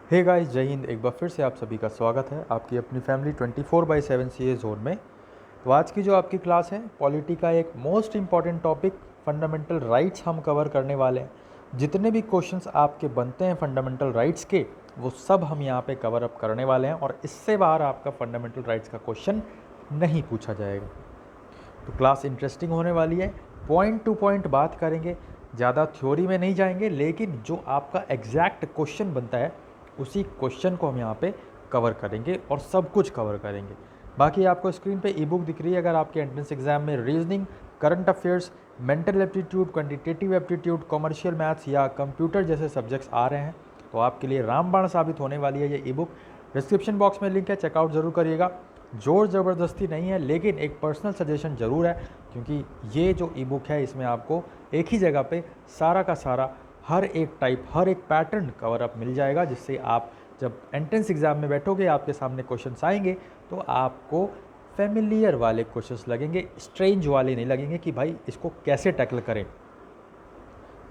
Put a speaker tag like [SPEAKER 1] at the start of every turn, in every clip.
[SPEAKER 1] Hey guys, जय हिंद। एक बार फिर से आप सभी का स्वागत है आपकी अपनी फैमिली 24/7 सी ए जोन में। तो आज की जो आपकी क्लास है पॉलिटी का एक most important topic fundamental rights हम कवर करने वाले हैं। जितने भी क्वेश्चंस आपके बनते हैं फंडामेंटल राइट्स के वो सब हम यहाँ पे कवर अप करने वाले हैं और इससे बाहर आपका फंडामेंटल राइट्स का क्वेश्चन नहीं पूछा जाएगा। तो क्लास इंटरेस्टिंग होने वाली है, पॉइंट टू पॉइंट बात करेंगे, ज़्यादा थ्योरी में नहीं जाएंगे, लेकिन जो आपका एग्जैक्ट क्वेश्चन बनता है उसी क्वेश्चन को हम यहाँ पे कवर करेंगे और सब कुछ कवर करेंगे। बाकी आपको स्क्रीन पे ई बुक दिख रही है। अगर आपके एंट्रेंस एग्जाम में reasoning, current affairs, mental aptitude, quantitative aptitude, commercial maths या कंप्यूटर जैसे सब्जेक्ट्स आ रहे हैं तो आपके लिए रामबाण साबित होने वाली है ये ई बुक। डिस्क्रिप्शन बॉक्स में लिंक है, चेकआउट ज़रूर करिएगा। जोर ज़बरदस्ती नहीं है, लेकिन एक पर्सनल सजेशन ज़रूर है, क्योंकि ये जो ई बुक है इसमें आपको एक ही जगह पे सारा का सारा हर एक टाइप, हर एक पैटर्न कवर अप मिल जाएगा, जिससे आप जब एंट्रेंस एग्ज़ाम में बैठोगे आपके सामने क्वेश्चंस आएंगे तो आपको फेमिलियर वाले क्वेश्चंस लगेंगे, स्ट्रेंज वाले नहीं लगेंगे कि भाई इसको कैसे टैकल करें,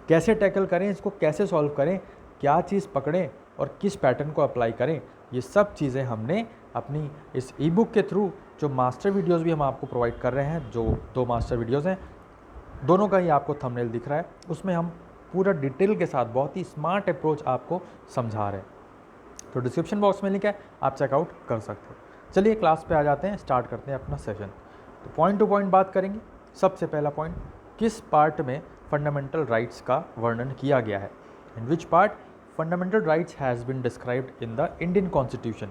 [SPEAKER 1] कैसे टैकल करें, इसको कैसे सॉल्व करें, क्या चीज़ पकड़ें और किस पैटर्न को अप्लाई करें। ये सब चीज़ें हमने अपनी इस ई बुक के थ्रू, जो मास्टर वीडियोज़ भी हम आपको प्रोवाइड कर रहे हैं, जो 2 मास्टर वीडियोज़ हैं, दोनों का ही आपको थंबनेल दिख रहा है, उसमें हम पूरा डिटेल के साथ बहुत ही स्मार्ट अप्रोच आपको समझा रहे हैं। तो डिस्क्रिप्शन बॉक्स में लिंक है, आप चेकआउट कर सकते हो। चलिए क्लास पे आ जाते हैं, स्टार्ट करते हैं अपना सेशन। तो पॉइंट टू पॉइंट बात करेंगे। सबसे पहला पॉइंट, किस पार्ट में फंडामेंटल राइट्स का वर्णन किया गया है। In which part fundamental rights has been described in the Indian constitution.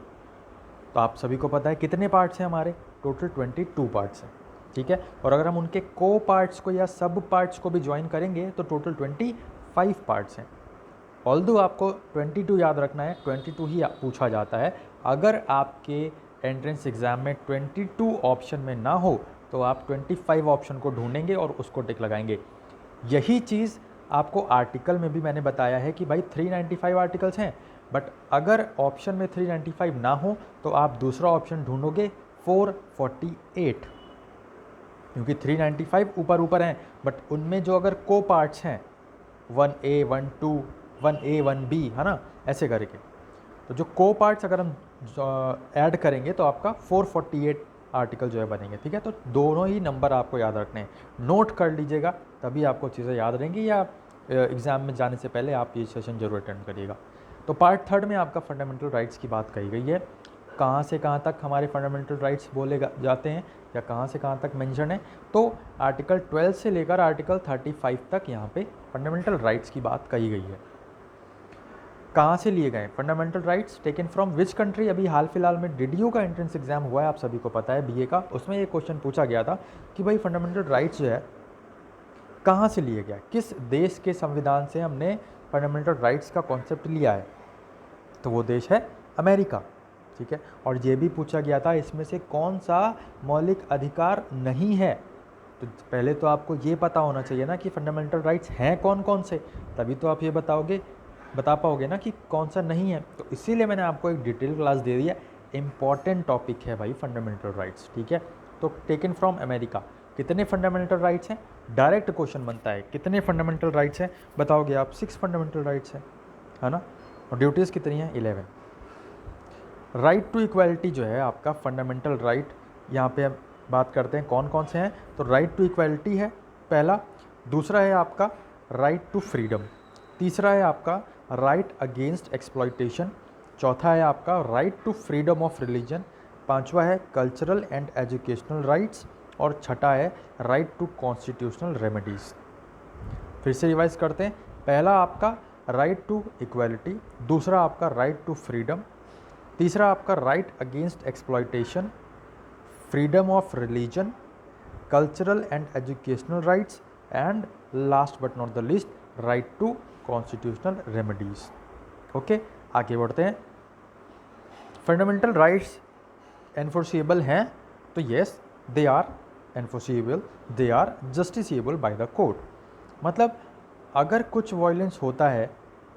[SPEAKER 1] तो आप सभी को पता है कितने पार्ट्स हैं हमारे, टोटल 22 पार्ट्स हैं, ठीक है। और अगर हम उनके को पार्ट्स को या सब पार्ट्स को भी ज्वाइन करेंगे तो टोटल 25 पार्ट्स हैं। ऑल्दो आपको 22 याद रखना है, 22 ही पूछा जाता है। अगर आपके एंट्रेंस एग्ज़ाम में 22 ऑप्शन में ना हो तो आप 25 ऑप्शन को ढूंढेंगे और उसको टिक लगाएंगे। यही चीज़ आपको आर्टिकल में भी मैंने बताया है कि भाई 395 आर्टिकल्स हैं, बट अगर ऑप्शन में 395 ना हो तो आप दूसरा ऑप्शन ढूंढोगे 448, क्योंकि 395 ऊपर ऊपर हैं, बट उनमें जो अगर को पार्ट्स हैं 1A 1 2 1A 1B, है ना, ऐसे करके, तो जो को पार्ट्स अगर हम ऐड करेंगे तो आपका 448 आर्टिकल जो है बनेंगे, ठीक है। तो दोनों ही नंबर आपको याद रखने हैं, नोट कर लीजिएगा, तभी आपको चीज़ें याद रहेंगी, या एग्ज़ाम में जाने से पहले आप ये सेशन जरूर अटेंड करिएगा। तो पार्ट 3 में आपका फंडामेंटल राइट्स की बात कही गई है। कहाँ से कहाँ तक हमारे फंडामेंटल राइट्स बोले जाते हैं या कहाँ से कहाँ तक मेंशन है। तो आर्टिकल 12 से लेकर आर्टिकल 35 तक यहाँ पे फंडामेंटल राइट्स की बात कही गई है। कहाँ से लिए गए fundamental rights, taken from which country. अभी हाल फिलहाल में DDU का एंट्रेंस एग्जाम हुआ है, आप सभी को पता है, BA का, उसमें ये क्वेश्चन पूछा गया था कि भाई फंडामेंटल राइट्स जो है कहाँ से लिए गया, किस देश के संविधान से हमने फंडामेंटल राइट्स का कॉन्सेप्ट लिया है। तो वो देश है अमेरिका, ठीक है। और ये भी पूछा गया था इसमें से कौन सा मौलिक अधिकार नहीं है। तो पहले तो आपको ये पता होना चाहिए ना कि फंडामेंटल राइट्स हैं कौन कौन से, तभी तो आप ये बता पाओगे ना कि कौन सा नहीं है। तो इसीलिए मैंने आपको एक डिटेल क्लास दे दी है, इंपॉर्टेंट टॉपिक है भाई फंडामेंटल राइट्स, ठीक है। तो टेकन फ्रॉम अमेरिका, कितने फंडामेंटल राइट्स हैं, डायरेक्ट क्वेश्चन बनता है, कितने फंडामेंटल राइट्स हैं, बताओगे आप 6 फंडामेंटल राइट्स हैं, है ना। और ड्यूटीज़ कितनी हैं, 11। राइट टू इक्वालिटी जो है आपका फंडामेंटल राइट, यहाँ पे हम बात करते हैं कौन कौन से हैं। तो राइट टू इक्वालिटी है पहला, दूसरा है आपका राइट टू फ्रीडम, तीसरा है आपका राइट अगेंस्ट एक्सप्लॉयटेशन, चौथा है आपका right to freedom of religion, पांचवा है कल्चरल एंड एजुकेशनल राइट्स, और छठा है राइट टू कॉन्स्टिट्यूशनल रेमेडीज़। फिर से रिवाइज करते हैं, पहला आपका राइट टू इक्वालिटी, दूसरा आपका राइट टू फ्रीडम, तीसरा आपका right against exploitation, freedom of religion, cultural and educational rights, and last but not the list right to constitutional remedies. Okay, आगे बढ़ते हैं। फंडामेंटल राइट्स एनफोर्सिएबल हैं, तो yes they are enforceable, they are justiciable by the court. मतलब अगर कुछ violence होता है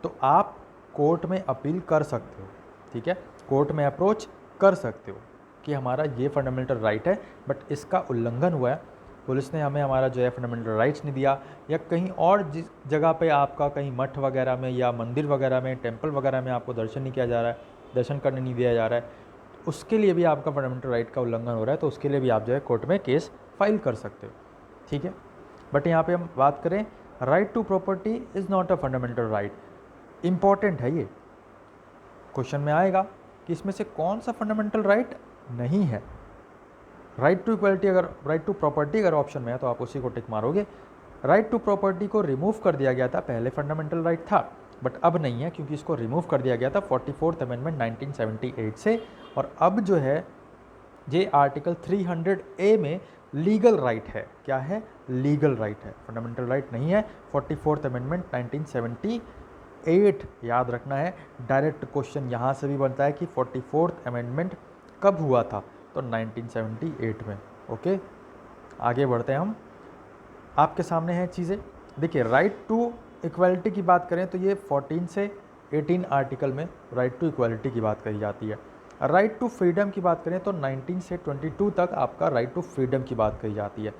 [SPEAKER 1] तो आप कोर्ट में अपील कर सकते हो, ठीक है, कोर्ट में अप्रोच कर सकते हो कि हमारा ये फंडामेंटल राइट है बट इसका उल्लंघन हुआ है, पुलिस ने हमें हमारा जो है फंडामेंटल राइट्स नहीं दिया, या कहीं और जिस जगह पे आपका कहीं मठ वगैरह में या मंदिर वगैरह में, टेंपल वगैरह में आपको दर्शन नहीं किया जा रहा है, दर्शन करने नहीं दिया जा रहा है, उसके लिए भी आपका फंडामेंटल राइट का उल्लंघन हो रहा है, तो उसके लिए भी आप जो है कोर्ट में केस फाइल कर सकते हो, ठीक है। बट यहाँ पे हम बात करें, right to property is not a fundamental right. Important है ये, क्वेश्चन में आएगा कि इसमें से कौन सा फंडामेंटल राइट नहीं है। राइट टू इक्वलिटी अगर, राइट टू प्रॉपर्टी अगर ऑप्शन में है तो आप उसी को टिक मारोगे। राइट टू प्रॉपर्टी को रिमूव कर दिया गया था, पहले फंडामेंटल राइट था बट अब नहीं है, क्योंकि इसको रिमूव कर दिया गया था 44th अमेंडमेंट 1978 से। और अब जो है ये आर्टिकल 300A में लीगल राइट है। क्या है? लीगल राइट है, फंडामेंटल राइट नहीं है। 44th अमेंडमेंट 1978 याद रखना है। डायरेक्ट क्वेश्चन यहाँ से भी बनता है कि 44th अमेंडमेंट कब हुआ था, तो 1978 में। ओके, आगे बढ़ते हैं हम। आपके सामने हैं चीज़ें, देखिए राइट टू इक्वालिटी की बात करें तो ये 14 से 18 आर्टिकल में राइट टू इक्वालिटी की बात कही जाती है। राइट टू फ्रीडम की बात करें तो 19 से 22 तक आपका राइट टू फ्रीडम की बात कही जाती है।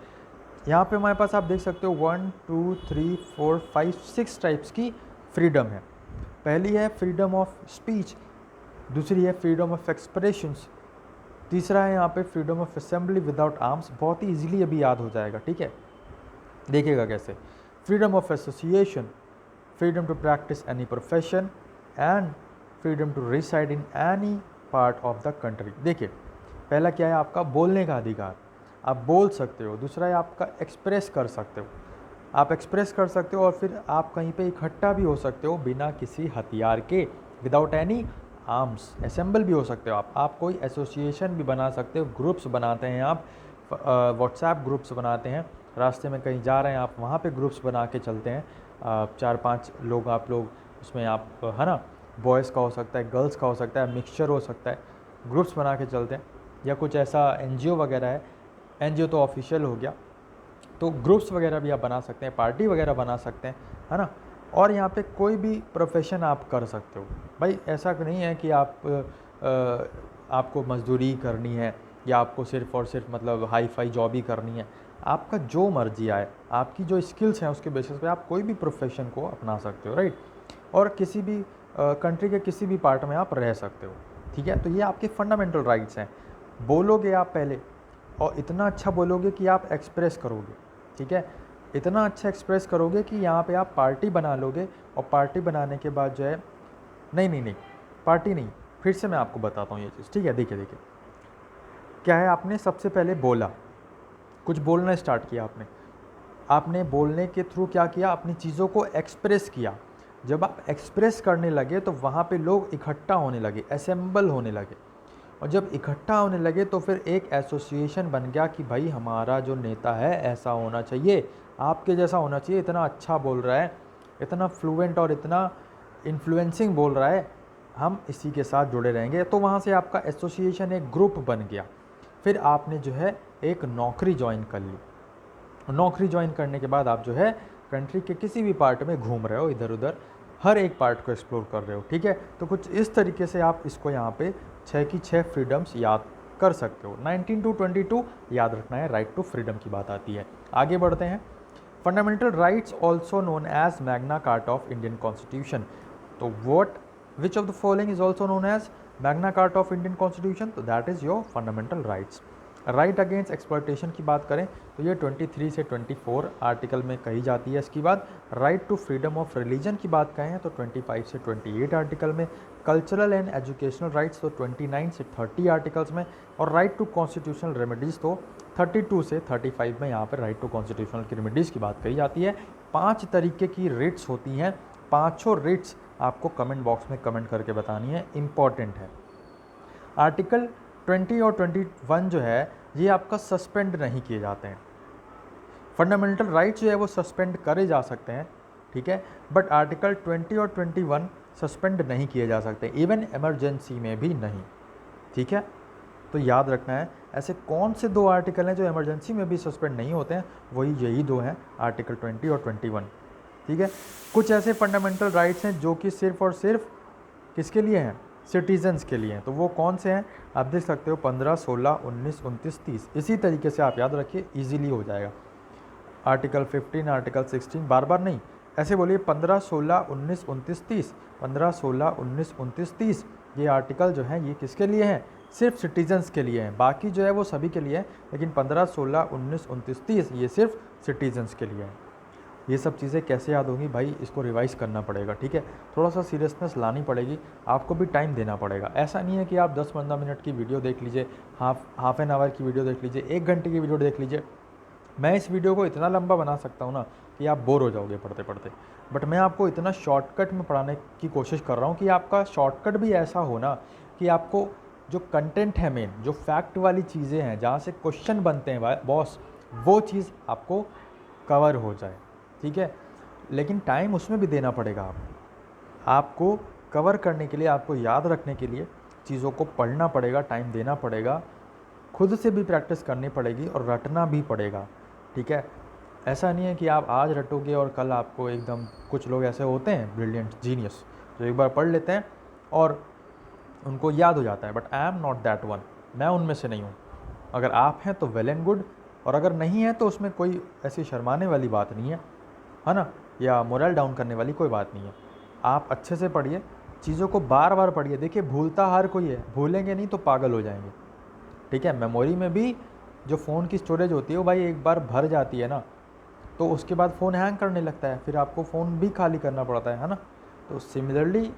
[SPEAKER 1] यहाँ पे हमारे पास आप देख सकते हो 1 2 3 4 5 6 टाइप्स की फ्रीडम है। पहली है फ्रीडम ऑफ स्पीच, दूसरी है फ्रीडम ऑफ एक्सप्रेशंस, तीसरा है यहाँ पे freedom of assembly without arms. बहुत ही ईजिली अभी याद हो जाएगा, ठीक है, देखिएगा कैसे। Freedom of association, freedom to practice any profession and freedom to reside in any part of the country. देखिए पहला क्या है आपका बोलने का अधिकार, आप बोल सकते हो। दूसरा है आपका एक्सप्रेस कर सकते हो, आप एक्सप्रेस कर सकते हो और फिर आप कहीं पे इकट्ठा भी हो सकते हो बिना किसी हथियार के, विदाउट एनी आर्म्स। असेंबल भी हो सकते हो आप कोई एसोसिएशन भी बना सकते हो, ग्रुप्स बनाते हैं आप, व्हाट्सएप ग्रुप्स बनाते हैं, रास्ते में कहीं जा रहे हैं आप वहाँ पे ग्रुप्स बना के चलते हैं, 4-5 लोग आप लोग उसमें आप, है ना, बॉयज़ का हो सकता है, गर्ल्स का हो सकता है, मिक्सचर हो सकता है, ग्रुप्स बना के चलते हैं। या कुछ ऐसा एनजीओ वगैरह है, एनजीओ तो ऑफिशियल हो गया, तो ग्रुप्स वगैरह भी आप बना सकते हैं, पार्टी वगैरह बना सकते हैं, है ना। और यहाँ पे कोई भी प्रोफेशन आप कर सकते हो भाई, ऐसा नहीं है कि आपको मजदूरी करनी है या आपको सिर्फ़ और सिर्फ मतलब हाई फाई जॉब ही करनी है। आपका जो मर्जी आए, आपकी जो स्किल्स हैं उसके बेसिस पे आप कोई भी प्रोफेशन को अपना सकते हो, राइट। और किसी भी कंट्री के किसी भी पार्ट में आप रह सकते हो, ठीक है। तो ये आपके फंडामेंटल राइट्स हैं। बोलोगे आप पहले, और इतना अच्छा बोलोगे कि आप एक्सप्रेस करोगे, ठीक है, इतना अच्छा एक्सप्रेस करोगे कि यहाँ पे आप पार्टी बना लोगे। और पार्टी बनाने के बाद जो है, नहीं पार्टी नहीं, फिर से मैं आपको बताता हूँ ये चीज़, ठीक है। देखिए क्या है, आपने सबसे पहले बोला, कुछ बोलना स्टार्ट किया आपने बोलने के थ्रू क्या किया, अपनी चीज़ों को एक्सप्रेस किया। जब आप एक्सप्रेस करने लगे तो वहाँ पे लोग इकट्ठा होने लगे, असेंबल होने लगे। और जब इकट्ठा होने लगे तो फिर एक एसोसिएशन बन गया कि भाई हमारा जो नेता है ऐसा होना चाहिए, आपके जैसा होना चाहिए, इतना अच्छा बोल रहा है, इतना फ्लुएंट और इतना इन्फ्लुएंसिंग बोल रहा है, हम इसी के साथ जुड़े रहेंगे। तो वहाँ से आपका एसोसिएशन एक ग्रुप बन गया। फिर आपने जो है एक नौकरी ज्वाइन कर ली। नौकरी ज्वाइन करने के बाद आप जो है कंट्री के किसी भी पार्ट में घूम रहे हो, इधर उधर हर एक पार्ट को एक्सप्लोर कर रहे हो, ठीक है। तो कुछ इस तरीके से आप इसको यहाँ पे 6 की 6 फ्रीडम्स याद कर सकते हो। 19 to 22 याद रखना है, राइट टू फ्रीडम की बात आती है। आगे बढ़ते हैं। Fundamental rights also known as Magna Carta of Indian constitution. तो which of the following is also known as Magna Carta of Indian constitution? तो that is your fundamental rights. Right against exploitation की बात करें तो ये 23 से 24 article में कही जाती है। इसके बाद right to freedom of religion की बात कहें तो 25 से 28 आर्टिकल में, कल्चरल एंड एजुकेशनल राइट्स तो 29 से 30 आर्टिकल्स में, और राइट टू कॉन्स्टिट्यूशनल रेमेडीज़ तो 32 से 35 में यहाँ पर राइट टू कॉन्स्टिट्यूशनल की रेमेडीज़ की बात कही जाती है। 5 तरीके की रिट्स होती हैं, 5 रिट्स आपको कमेंट बॉक्स में कमेंट करके बतानी है, इम्पॉर्टेंट है। आर्टिकल 20 और 21 जो है ये आपका सस्पेंड नहीं किए जाते हैं। फंडामेंटल राइट्स जो है वो सस्पेंड करे जा सकते हैं, ठीक है, बट आर्टिकल 20 और 21 सस्पेंड नहीं किए जा सकते, इवन इमरजेंसी में भी नहीं, ठीक है। तो याद रखना है, ऐसे कौन से 2 आर्टिकल हैं जो इमरजेंसी में भी सस्पेंड नहीं होते हैं, वही यही 2 हैं, आर्टिकल 20 और 21, ठीक है। कुछ ऐसे फंडामेंटल राइट्स हैं जो कि सिर्फ़ और सिर्फ किसके लिए हैं? सिटीजन्स के लिए हैं। तो वो कौन से हैं आप देख सकते हो, 15, 16, 19, 29, 30। इसी तरीके से आप याद रखिए, ईजिली हो जाएगा। आर्टिकल 15, आर्टिकल 16, बार बार नहीं, ऐसे बोलिए 15, 16, 19, 29, 30, 15, 16, 19, 29, 30। ये आर्टिकल जो है ये किसके लिए हैं, सिर्फ सिटीजन्स के लिए हैं। बाकी जो है वो सभी के लिए है, लेकिन 15, 16, 19, 29, 30 ये सिर्फ सिटीजन्स के लिए है। ये सब चीज़ें कैसे याद होंगी भाई, इसको रिवाइज़ करना पड़ेगा, ठीक है। थोड़ा सा सीरियसनेस लानी पड़ेगी, आपको भी टाइम देना पड़ेगा। ऐसा नहीं है कि आप 10-15 मिनट की वीडियो देख लीजिए, हाफ एन आवर की वीडियो देख लीजिए, 1 घंटे की वीडियो देख लीजिए। मैं इस वीडियो को इतना लंबा बना सकता हूँ ना कि आप बोर हो जाओगे पढ़ते पढ़ते, बट मैं आपको इतना शॉर्टकट में पढ़ाने की कोशिश कर रहा हूँ कि आपका शॉर्टकट भी ऐसा हो ना कि आपको जो कंटेंट है मेन, जो फैक्ट वाली चीज़ें हैं, जहाँ से क्वेश्चन बनते हैं बॉस, वो चीज़ आपको कवर हो जाए, ठीक है। लेकिन टाइम उसमें भी देना पड़ेगा आपको कवर करने के लिए, आपको याद रखने के लिए चीज़ों को पढ़ना पड़ेगा, टाइम देना पड़ेगा, खुद से भी प्रैक्टिस करनी पड़ेगी और रटना भी पड़ेगा, ठीक है। ऐसा नहीं है कि आप आज रटोगे और कल आपको एकदम, कुछ लोग ऐसे होते हैं ब्रिलियंट जीनियस जो एक बार पढ़ लेते हैं और उनको याद हो जाता है, but I am not that one, मैं उनमें से नहीं हूँ। अगर आप हैं तो वेल एंड गुड, और अगर नहीं है तो उसमें कोई ऐसी शर्माने वाली बात नहीं है ना, या मोरल डाउन करने वाली कोई बात नहीं है। आप अच्छे से पढ़िए, चीज़ों को बार बार पढ़िए। देखिए भूलता हर कोई है, भूलेंगे नहीं तो पागल हो जाएंगे, ठीक है। मेमोरी में भी जो फ़ोन की स्टोरेज होती है वो भाई एक बार भर जाती है ना, तो उसके बाद फ़ोन हैंग करने लगता है, फिर आपको फ़ोन भी खाली करना पड़ता है ना। तो सिमिलरली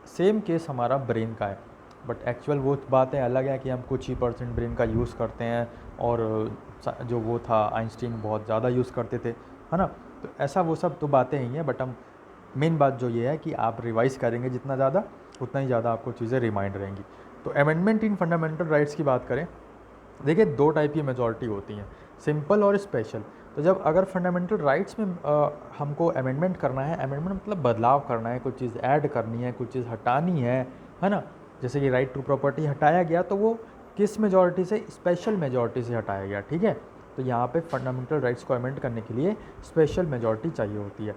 [SPEAKER 1] सेम केस हमारा ब्रेन का है, बट एक्चुअल वो बातें अलग हैं कि हम कुछ ही % ब्रेन का यूज़ करते हैं, और जो वो था आइंस्टीन बहुत ज़्यादा यूज़ करते थे, है ना। तो ऐसा वो सब तो बातें ही हैं, बट हम मेन बात जो ये है कि आप रिवाइज़ करेंगे जितना ज़्यादा, उतना ही ज़्यादा आपको चीज़ें रिमाइंड रहेंगी। तो अमेंडमेंट इन फंडामेंटल राइट्स की बात करें, देखिए 2 टाइप की मेजॉरिटी होती हैं, सिंपल और स्पेशल। तो जब अगर फंडामेंटल राइट्स में हमको अमेंडमेंट करना है, अमेंडमेंट मतलब बदलाव करना है, कुछ चीज़ ऐड करनी है, कुछ चीज़ हटानी है ना। जैसे कि राइट टू प्रॉपर्टी हटाया गया तो वो किस मेजॉरिटी से, स्पेशल मेजॉरिटी से हटाया गया, ठीक है। तो यहाँ पे फंडामेंटल राइट्स को अमेंड करने के लिए स्पेशल मेजॉरिटी चाहिए होती है।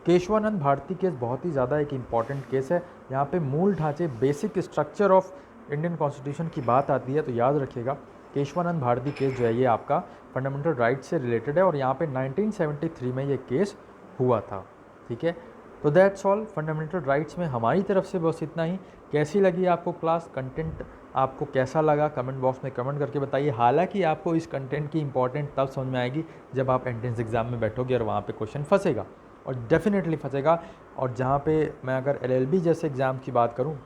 [SPEAKER 1] केशवानंद भारती केस बहुत ही ज़्यादा एक इम्पॉर्टेंट केस है। यहाँ पे मूल ढांचे, basic structure of Indian constitution की बात आती है, तो याद रखिएगा केशवानंद भारती केस जो है ये आपका फंडामेंटल राइट्स से रिलेटेड है, और यहाँ पे 1973 में ये केस हुआ था, ठीक है। तो दैट्स ऑल फंडामेंटल राइट्स में हमारी तरफ से बस इतना ही। कैसी लगी आपको क्लास, कंटेंट आपको कैसा लगा, कमेंट बॉक्स में कमेंट करके बताइए। हालांकि आपको इस कंटेंट की इंपॉर्टेंट तब समझ में आएगी जब आप एंट्रेंस एग्जाम में बैठोगे और वहाँ पे क्वेश्चन फंसेगा, और डेफिनेटली फंसेगा। और जहाँ पे मैं अगर LLB जैसे एग्ज़ाम की बात करूँ,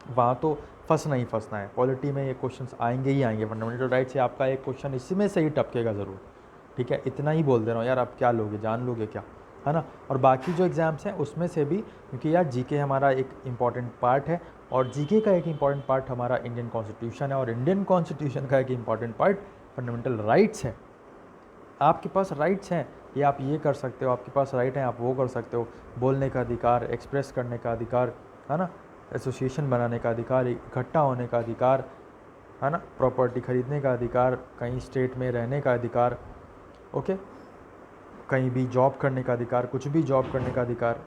[SPEAKER 1] वहाँ तो फंसना ही फंसना है। पॉलिटी में ये क्वेश्चंस आएंगे ही आएंगे। फंडामेंटल राइट से आपका एक क्वेश्चन इसमें से ही टपकेगा ज़रूर, ठीक है। इतना ही बोल दे रहा हूँ यार, आप क्या लोगे, जान लोगे क्या, है ना। और बाकी जो एग्ज़ाम्स हैं उसमें से भी, क्योंकि यार जीके हमारा एक इम्पॉर्टेंट पार्ट है, और जीके का एक इम्पॉर्टेंट पार्ट हमारा इंडियन कॉन्स्टिट्यूशन है, और इंडियन कॉन्स्टिट्यूशन का एक इम्पॉर्टेंट पार्ट फंडामेंटल राइट्स है। आपके पास राइट्स हैं कि आप ये कर सकते हो, आपके पास राइट है आप वो कर सकते हो, बोलने का अधिकार, एक्सप्रेस करने का अधिकार, है ना, एसोसिएशन बनाने का अधिकार, इकट्ठा होने का अधिकार, है ना, प्रॉपर्टी खरीदने का अधिकार, कहीं स्टेट में रहने का अधिकार, ओके, कहीं भी जॉब करने का अधिकार, कुछ भी जॉब करने का अधिकार,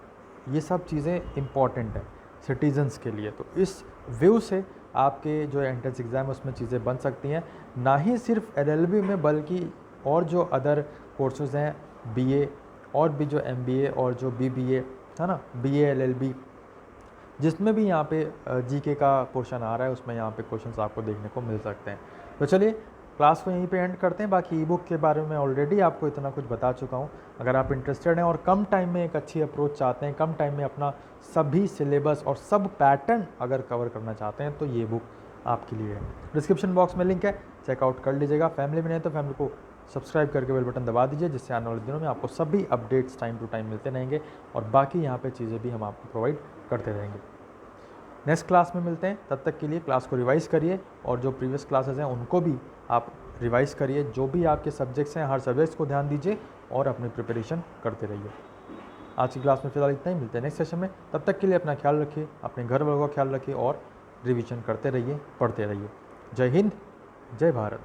[SPEAKER 1] ये सब चीज़ें इम्पॉर्टेंट हैं सिटीजन्स के लिए। तो इस व्यू से आपके जो एंट्रेंस एग्ज़ाम है उसमें चीज़ें बन सकती हैं, ना ही सिर्फ LLB में बल्कि और जो अदर कोर्सेज़ हैं, BA और भी जो MBA और जो BBA है ना, BA LLB, जिसमें भी यहाँ पे जीके का पोर्शन आ रहा है उसमें यहाँ पे क्वेश्चंस आपको देखने को मिल सकते हैं। तो चलिए क्लास को यहीं पे एंड करते हैं। बाकी ई बुक के बारे में ऑलरेडी आपको इतना कुछ बता चुका हूँ। अगर आप इंटरेस्टेड हैं और कम टाइम में एक अच्छी अप्रोच चाहते हैं, कम टाइम में अपना सभी सिलेबस और सब पैटर्न अगर कवर करना चाहते हैं, तो ये बुक आपके लिए है। डिस्क्रिप्शन बॉक्स में लिंक है, चेकआउट कर लीजिएगा। फैमिली में नहीं तो फैमिली को सब्सक्राइब करके बेल बटन दबा दीजिए, जिससे आने वाले दिनों में आपको सभी अपडेट्स टाइम टू टाइम मिलते रहेंगे, और बाकी यहाँ पे चीज़ें भी हम आपको प्रोवाइड करते रहेंगे। नेक्स्ट क्लास में मिलते हैं, तब तक के लिए क्लास को रिवाइज़ करिए, और जो प्रीवियस क्लासेस हैं उनको भी आप रिवाइज़ करिए। जो भी आपके सब्जेक्ट्स हैं, हर सब्जेक्ट्स को ध्यान दीजिए और अपनी प्रिपरेशन करते रहिए। आज की क्लास में फिलहाल इतना ही, मिलते हैं नेक्स्ट सेशन में। तब तक के लिए अपना ख्याल रखिए, अपने घर वालों का ख्याल रखिए, और रिवीजन करते रहिए, पढ़ते रहिए। जय हिंद, जय भारत।